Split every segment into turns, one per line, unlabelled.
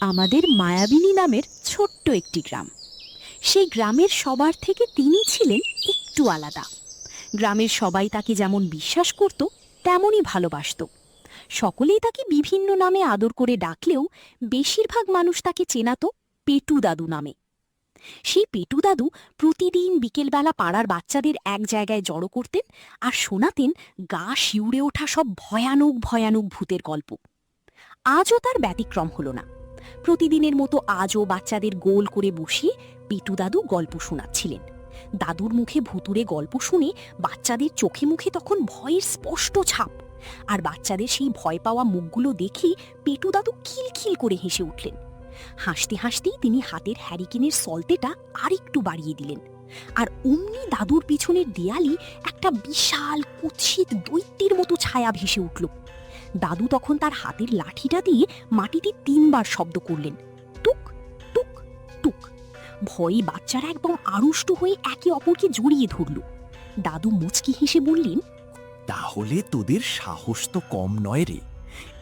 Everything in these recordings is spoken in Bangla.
আমাদের মায়াবিনী নামের ছোট্ট একটি গ্রাম। সেই গ্রামের সবার থেকে তিনি ছিলেন একটু আলাদা। গ্রামের সবাই তাকে যেমন বিশ্বাস করত, তেমনই ভালোবাসত। সকলেই তাকে বিভিন্ন নামে আদর করে ডাকলেও বেশিরভাগ মানুষ তাকে চেনাত পেটু দাদু নামে। সেই পেটু দাদু প্রতিদিন বিকেলবেলা পাড়ার বাচ্চাদের এক জায়গায় জড়ো করতেন আর শোনাতেন গা শিউরে ওঠা সব ভয়ানক ভয়ানক ভূতের গল্প। আজও তার ব্যতিক্রম হলো না। প্রতিদিনের মতো আজও বাচ্চাদের গোল করে বসিয়ে পেটু দাদু গল্প শোনাচ্ছিলেন। দাদুর মুখে ভুতুড়ে গল্প শুনে বাচ্চাদের চোখে মুখে তখন ভয়ের স্পষ্ট ছাপ। আর বাচ্চাদের সেই ভয় পাওয়া মুখগুলো দেখে পেটু দাদু খিলখিল করে হেসে উঠলেন। হাসতে হাসতেই তিনি হাতের হ্যারিকেনের সলতেটা আরেকটু বাড়িয়ে দিলেন। আর অমনি দাদুর পিছনের দেয়ালে একটা বিশাল কুৎসিত দৈত্যের মতো ছায়া ভেসে উঠল। দাদু তখন তার হাতের লাঠিটা দিয়ে মাটিতে 3বার শব্দ করলেন, টুক টুক টুক। ভয়ে বাচ্চারা একদম আড়ষ্ট হয়ে একে অপরকে জড়িয়ে ধরল। দাদু মুচকি হেসে বললেন,
তাহলে তোদের সাহস তো কম নয় রে।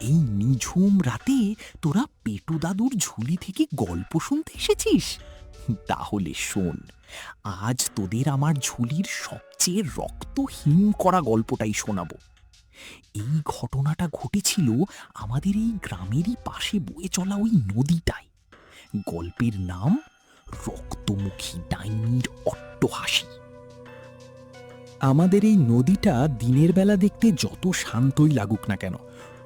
এই নিঝুম রাতে তোরা পেটু দাদুর ঝুলি থেকে গল্প শুনতে এসেছিস? তাহলে শোন, আজ তোদের আমার ঝুলির সবচেয়ে রক্তহীন করা গল্পটাই শোনাবো। এই ঘটনাটা ঘটেছিল আমাদের এই গ্রামেরই পাশে বয়ে চলা ওই নদীটায়। গল্পের নাম রক্তমুখী ডাইনির অট্টহাসি। আমাদের এই নদীটা দিনের বেলা দেখতে যত শান্তই লাগুক না কেন,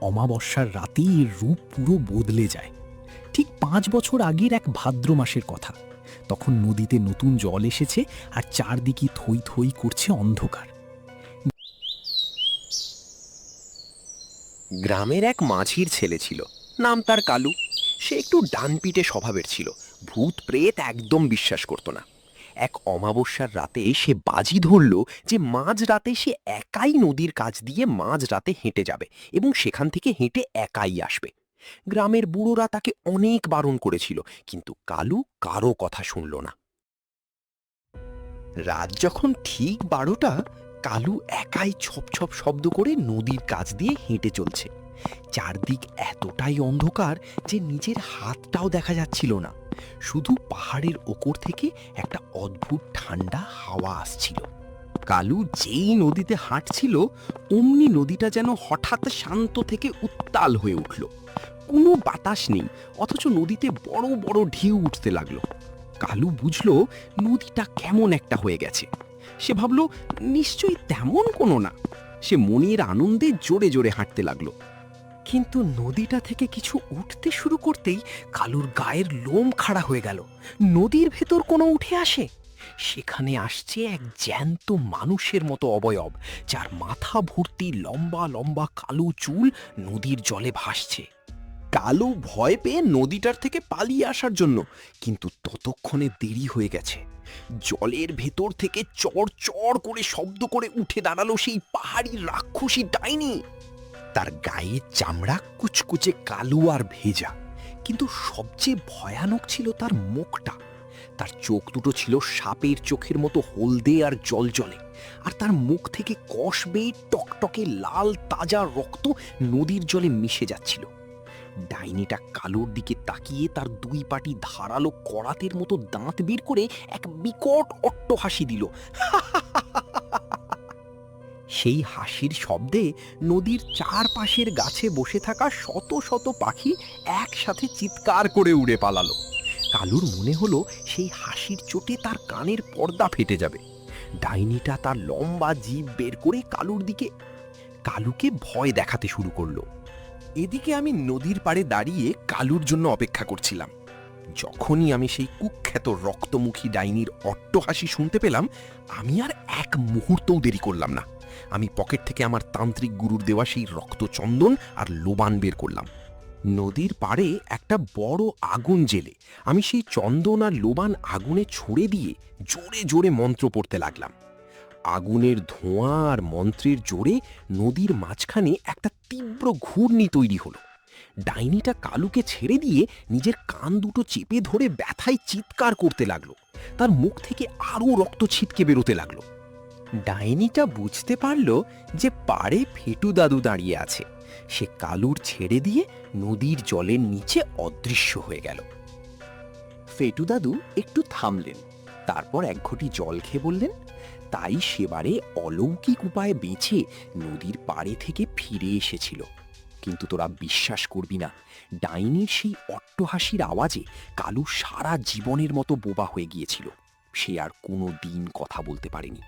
অমাবস্যার রাতে এর রূপ পুরো বদলে যায়। ঠিক 5 বছর আগের এক ভাদ্র মাসের কথা। তখন নদীতে নতুন জল এসেছে আর চারদিকে থই থই করছে অন্ধকার।
গ্রামের এক মাঝির ছেলে ছিল, নাম তার কালু। সে একটু ডানপিটে স্বভাবের ছিল, ভূত প্রেত একদম বিশ্বাস করত না। এক অমাবস্যার রাতে সে বাজি ধরল যে মাঝ রাতে সে একাই নদীর কাছ দিয়ে মাঝ রাতে হেঁটে যাবে এবং সেখান থেকে হেঁটে একাই আসবে। গ্রামের বুড়োরা তাকে অনেক বারণ করেছিল, কিন্তু কালু কারো কথা শুনল না। রাত যখন ঠিক 12টা, কালু একাই ছপ ছপ শব্দ করে নদীর কাছ দিয়ে হেঁটে চলছে। চারদিক এতটাই অন্ধকার যে নিজের হাতটাও দেখা যাচ্ছিল না। শুধু পাহাড়ের ওপর থেকে একটা অদ্ভুত ঠান্ডা হাওয়া আসছিল। কালু যেই নদীতে হাঁটছিল, অমনি নদীটা যেন হঠাৎ শান্ত থেকে উত্তাল হয়ে উঠল। কোনো বাতাস নেই, অথচ নদীতে বড় বড় ঢেউ উঠতে লাগলো। কালু বুঝলো নদীটা কেমন একটা হয়ে গেছে। সে ভাবল নিশ্চয়ই তেমন কোনো না। সে মনের আনন্দে জোরে জোরে হাঁটতে লাগলো। কিন্তু নদীটা থেকে কিছু উঠতে শুরু করতেই কালুর গায়ের লোম খাড়া হয়ে গেল। নদীর ভেতর কোনো উঠে আসে। সেখানে আসছে এক জ্যান্ত মানুষের মতো অবয়ব, যার মাথা ভর্তি লম্বা লম্বা কালো চুল নদীর জলে ভাসছে। কালু ভয় পেয়ে নদীটার থেকে পালিয়ে আসার জন্য, কিন্তু ততক্ষণে দেরি হয়ে গেছে। জলের ভেতর থেকে চড় চড় করে শব্দ করে উঠে দাঁড়ালো সেই পাহাড়ি রাক্ষসী ডাইনি। তার গায়ের চামড়া কুচকুচে কালো আর ভেজা, কিন্তু সবচেয়ে ভয়ানক ছিল তার মুখটা। তার চোখ দুটো ছিল সাপের চোখের মতো হলদে আর জলজলে, আর তার মুখ থেকে কষ বেয়ে টকটকে লাল তাজা রক্ত নদীর জলে মিশে যাচ্ছিল। ডাইনিটা কালোর দিকে তাকিয়ে তার 2 পাটি ধারালো করাতের মতো দাঁত বের করে এক বিকট অট্টহাসি দিল। সেই হাসির শব্দে নদীর চারপাশের গাছে বসে থাকা শত শত পাখি একসাথে চিৎকার করে উড়ে পালালো। কালুর মনে হলো সেই হাসির চোটে তার কানের পর্দা ফেটে যাবে। ডাইনিটা তার লম্বা জিভ বের করে কালুকে ভয় দেখাতে শুরু করলো। এদিকে আমি নদীর পাড়ে দাঁড়িয়ে কালুর জন্য অপেক্ষা করছিলাম। যখনই আমি সেই কুখ্যাত রক্তমুখী ডাইনির অট্টহাসি শুনতে পেলাম, আমি আর এক মুহূর্তও দেরি করলাম না। আমি পকেট থেকে আমার তান্ত্রিক গুরুর দেওয়া সেই রক্তচন্দন আর লোবান বের করলাম। নদীর পাড়ে একটা বড় আগুন জেলে আমি সেই চন্দন আর লোবান আগুনে ছুঁড়ে দিয়ে জোরে জোরে মন্ত্র পড়তে লাগলাম। আগুনের ধোঁয়া আর মন্ত্রের জোরে নদীর মাঝখানে একটা তীব্র ঘূর্ণি তৈরি হলো। ডাইনিটা কালুকে ছেড়ে দিয়ে নিজের কান দুটো চেপে ধরে ব্যথায় চিৎকার করতে লাগলো। তার মুখ থেকে আরো রক্ত ছিটকে বেরোতে লাগলো। ডাইনিটা বুঝতে পারল যে পাড়ে ফেটু দাদু দাঁড়িয়ে আছে, সে কালুর ছেড়ে দিয়ে নদীর জলের নিচে অদৃশ্য হয়ে গেল।
ফেটু দাদু একটু থামলেন, তারপর এক ঘটি জল খেয়ে বললেন, তাই সেবারে অলৌকিক উপায়ে বেঁচে নদীর পাড়ে থেকে ফিরে এসেছিল। কিন্তু তোরা বিশ্বাস করবি না, ডাইনির সেই অট্টহাসির আওয়াজে কালু সারা জীবনের মতো বোবা হয়ে গিয়েছিল। সে আর কোনো দিন কথা বলতে পারেনি।